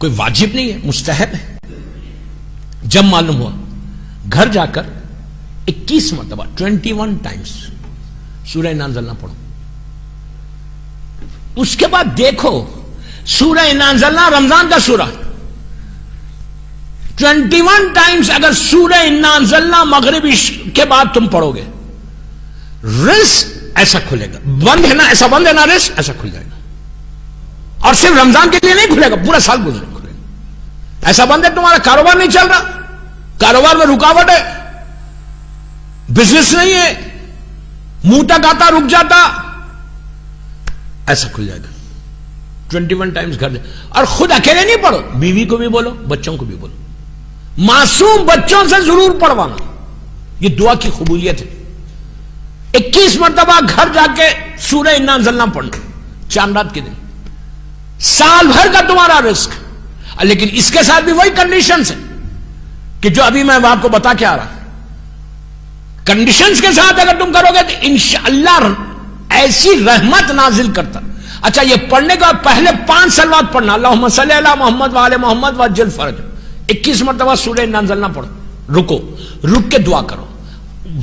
کوئی واجب نہیں ہے، مستحب ہے. جب معلوم ہوا گھر جا کر 21 مرتبہ 21 ٹائمز سورہ انا انزلنا پڑھو. اس کے بعد دیکھو سورہ انا انزلنا رمضان کا سورہ 21 ٹائمز اگر سورہ انا انزلنا مغرب کے بعد تم پڑھو گے، رزق ایسا کھلے گا. بند ہے نا، ایسا بند ہے نا، رزق ایسا کھل جائے گا. اور صرف رمضان کے لیے نہیں کھلے گا، پورا سال گزرے کھلے گا. ایسا بند ہے تمہارا کاروبار نہیں چل رہا، کاروبار میں رکاوٹ ہے، بزنس نہیں ہے، منہ تک آتا رک جاتا، ایسا کھل جائے گا. 21 ٹائمز گھر جائے. اور خود اکیلے نہیں پڑھو، بیوی کو بھی بولو، بچوں کو بھی بولو. معصوم بچوں سے ضرور پڑھوانا، یہ دعا کی قبولیت ہے. 21 مرتبہ گھر جا کے سورہ انا انزلنا پڑھنا چاند رات کے دن، سال بھر کا تمہارا رزق. لیکن اس کے ساتھ بھی وہی کنڈیشنز ہیں کہ جو ابھی میں آپ کو بتا کے آ رہا. کنڈیشنز کے ساتھ اگر تم کرو گے تو انشاءاللہ ایسی رحمت نازل کرتا. اچھا، یہ پڑھنے کا پہلے 5 صلوات پڑھنا، اللہم صلی علی محمد وعلی محمد وعجل فرج. 21 مرتبہ سورہ انا انزلنا پڑھو. رکو، رک کے دعا کرو.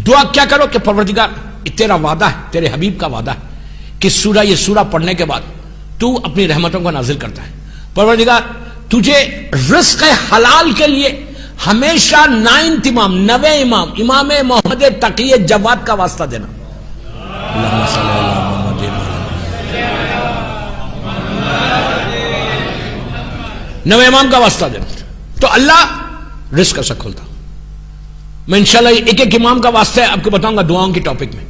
دعا کیا کرو کہ پروردگار تیرا وعدہ ہے، تیرے حبیب کا وعدہ ہے کہ یہ سورہ پڑھنے کے بعد تو اپنی رحمتوں کو نازل کرتا ہے. پروردگار تجھے رزق حلال کے لیے ہمیشہ 9 امام 9 امام امام محمد تقی جواد کا واسطہ دینا. اللہم صلی علی محمد 9 امام کا واسطہ دینا تو اللہ رزق ایسا کھولتا. میں انشاءاللہ ایک ایک امام کا واسطہ آپ کو بتاؤں گا دعاؤں کی ٹاپک میں.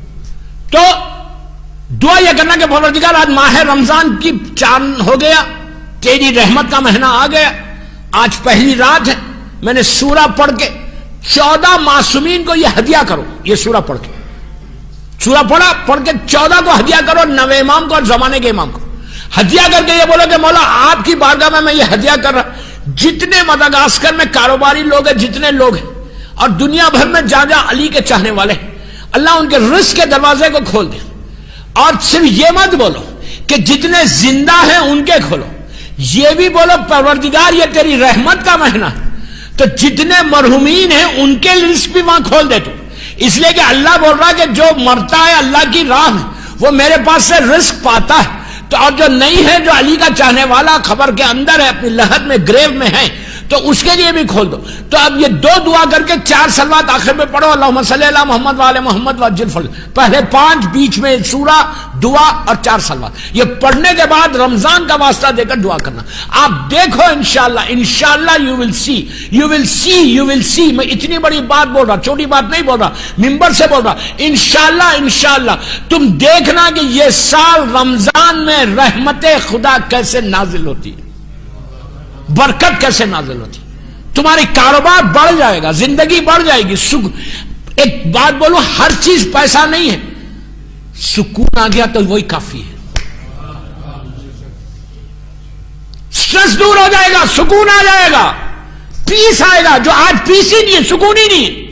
تو دعا یہ کرنا کہ پروردگار آج ماہ رمضان کی چاند ہو گیا، تیری رحمت کا مہینہ آ گیا، آج پہلی رات ہے، میں نے سورہ پڑھ کے 14 معصومین کو یہ ہدیہ کرو. یہ سورہ پڑھ کے سورہ پڑھ کے 14 کو ہدیہ کرو، 9 امام کو اور زمانے کے امام کو ہدیہ کر کے یہ بولو کہ مولا آپ کی بارگاہ میں یہ ہدیہ کر رہا. جتنے مدغاسکر میں کاروباری لوگ ہیں، جتنے لوگ ہیں اور دنیا بھر میں جہاں جہاں علی کے چاہنے والے ہیں، اللہ ان کے رزق کے دروازے کو کھول دے. اور صرف یہ مت بولو کہ جتنے زندہ ہیں ان کے کھولو، یہ بھی بولو پروردگار یہ تیری رحمت کا مہینہ ہے تو جتنے مرحومین ہیں ان کے رزق بھی وہاں کھول دے تو. اس لیے کہ اللہ بول رہا ہے کہ جو مرتا ہے اللہ کی راہ میں وہ میرے پاس سے رزق پاتا ہے. تو اور جو نہیں ہے، جو علی کا چاہنے والا خبر کے اندر ہے، اپنی لحد میں گریو میں ہے، تو اس کے لیے بھی کھول دو. تو اب یہ 2 دعا کر کے 4 صلوات آخر میں پڑھو، اللہم صلی علی محمد وعلی محمد وعجل فرج. پہلے 5 بیچ میں سورہ دعا اور 4 صلوات. یہ پڑھنے کے بعد رمضان کا واسطہ دے کر دعا کرنا. آپ دیکھو انشاءاللہ یو ول سی. میں اتنی بڑی بات بول رہا، چھوٹی بات نہیں بول رہا، ممبر سے بول رہا. انشاءاللہ تم دیکھنا کہ یہ سال رمضان میں رحمت خدا کیسے نازل ہوتی ہے، برکت کیسے نازل ہوتی. تمہاری کاروبار بڑھ جائے گا، زندگی بڑھ جائے گی. ایک بات بولو، ہر چیز پیسہ نہیں ہے، سکون آ گیا تو وہی کافی ہے. سٹریس دور ہو جائے گا، سکون آ جائے گا، پیس آئے گا. جو آج پیس ہی نہیں ہے، سکون ہی نہیں ہے.